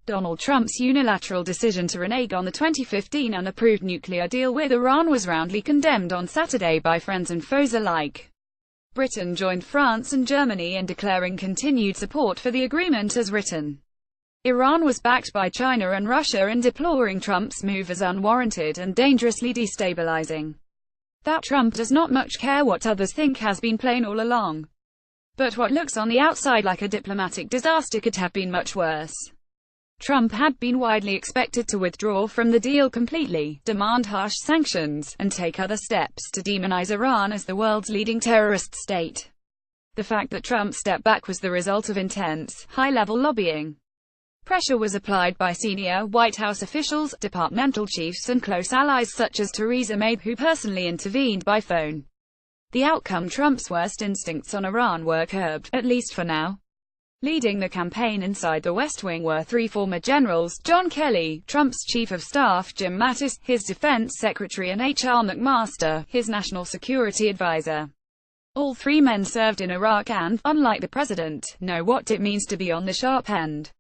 Donald Trump's unilateral decision to renege on the 2015 unapproved nuclear deal with Iran was roundly condemned on Saturday by friends and foes alike. Britain joined France and Germany in declaring continued support for the agreement as written. Iran was backed by China and Russia in deploring Trump's move as unwarranted and dangerously destabilising. That Trump does not much care what others think has been plain all along. But what looks on the outside like a diplomatic disaster could have been much worse. Trump had been widely expected to withdraw from the deal completely, demand harsh sanctions, and take other steps to demonize Iran as the world's leading terrorist state. The fact that Trump stepped back was the result of intense, high-level lobbying. Pressure was applied by senior White House officials, departmental chiefs and close allies such as Theresa May, who personally intervened by phone. The outcome: Trump's worst instincts on Iran were curbed, at least for now. Leading the campaign inside the West Wing were three former generals: John Kelly, Trump's chief of staff; Jim Mattis, his defense secretary; and H.R. McMaster, his national security advisor. All three men served in Iraq and, unlike the president, know what it means to be on the sharp end.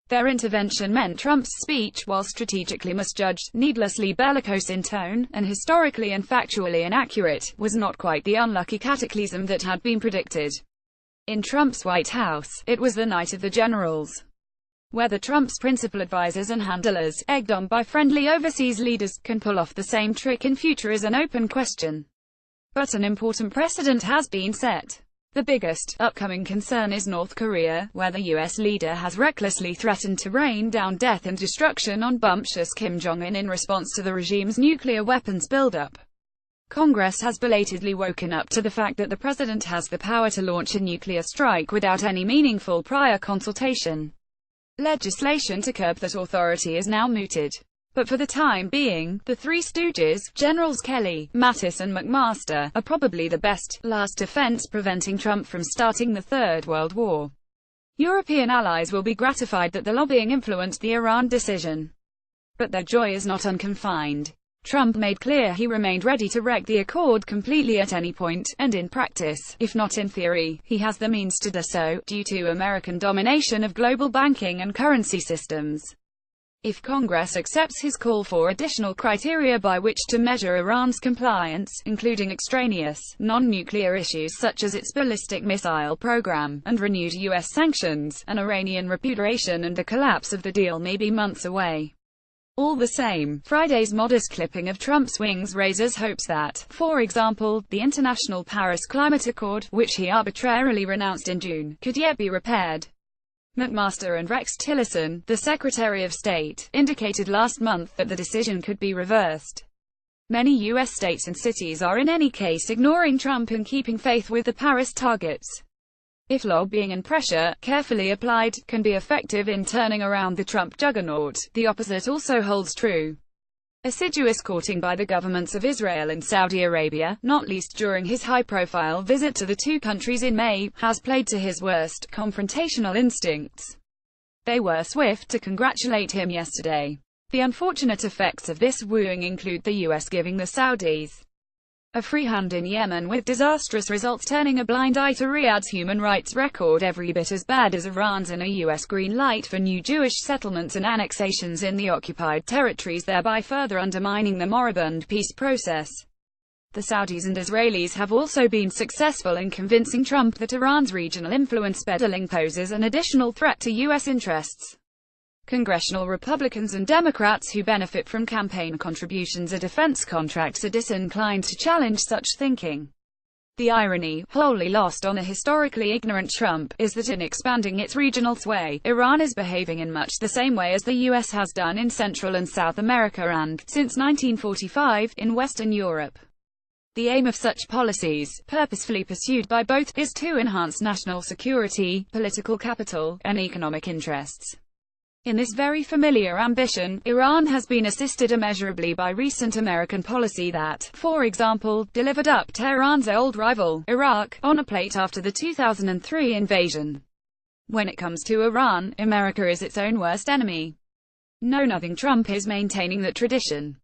Their intervention meant Trump's speech, while strategically misjudged, needlessly bellicose in tone, and historically and factually inaccurate, was not quite the unlucky cataclysm that had been predicted. In Trump's White House, it was the night of the generals. Whether Trump's principal advisors and handlers, egged on by friendly overseas leaders, can pull off the same trick in future is an open question. But an important precedent has been set. The biggest, upcoming concern is North Korea, where the U.S. leader has recklessly threatened to rain down death and destruction on bumptious Kim Jong-un in response to the regime's nuclear weapons buildup. Congress has belatedly woken up to the fact that the president has the power to launch a nuclear strike without any meaningful prior consultation. Legislation to curb that authority is now mooted. But for the time being, the Three Stooges, Generals Kelly, Mattis and McMaster, are probably the best, last defense preventing Trump from starting the Third World War. European allies will be gratified that the lobbying influenced the Iran decision. But their joy is not unconfined. Trump made clear he remained ready to wreck the accord completely at any point, and in practice, if not in theory, he has the means to do so, due to American domination of global banking and currency systems. If Congress accepts his call for additional criteria by which to measure Iran's compliance, including extraneous, non-nuclear issues such as its ballistic missile program, and renewed U.S. sanctions, an Iranian repudiation and the collapse of the deal may be months away. All the same, Friday's modest clipping of Trump's wings raises hopes that, for example, the International Paris Climate Accord, which he arbitrarily renounced in June, could yet be repaired. McMaster and Rex Tillerson, the Secretary of State, indicated last month that the decision could be reversed. Many U.S. states and cities are in any case ignoring Trump and keeping faith with the Paris targets. If lobbying and pressure, carefully applied, can be effective in turning around the Trump juggernaut, the opposite also holds true. Assiduous courting by the governments of Israel and Saudi Arabia, not least during his high-profile visit to the two countries in May, has played to his worst, confrontational instincts. They were swift to congratulate him yesterday. The unfortunate effects of this wooing include the U.S. giving the Saudis a free hand in Yemen, with disastrous results, turning a blind eye to Riyadh's human rights record every bit as bad as Iran's, and a U.S. green light for new Jewish settlements and annexations in the occupied territories, thereby further undermining the moribund peace process. The Saudis and Israelis have also been successful in convincing Trump that Iran's regional influence peddling poses an additional threat to U.S. interests. Congressional Republicans and Democrats who benefit from campaign contributions or defense contracts are disinclined to challenge such thinking. The irony, wholly lost on a historically ignorant Trump, is that in expanding its regional sway, Iran is behaving in much the same way as the U.S. has done in Central and South America and, since 1945, in Western Europe. The aim of such policies, purposefully pursued by both, is to enhance national security, political capital, and economic interests. In this very familiar ambition, Iran has been assisted immeasurably by recent American policy that, for example, delivered up Tehran's old rival, Iraq, on a plate after the 2003 invasion. When it comes to Iran, America is its own worst enemy. No, nothing. Trump is maintaining that tradition.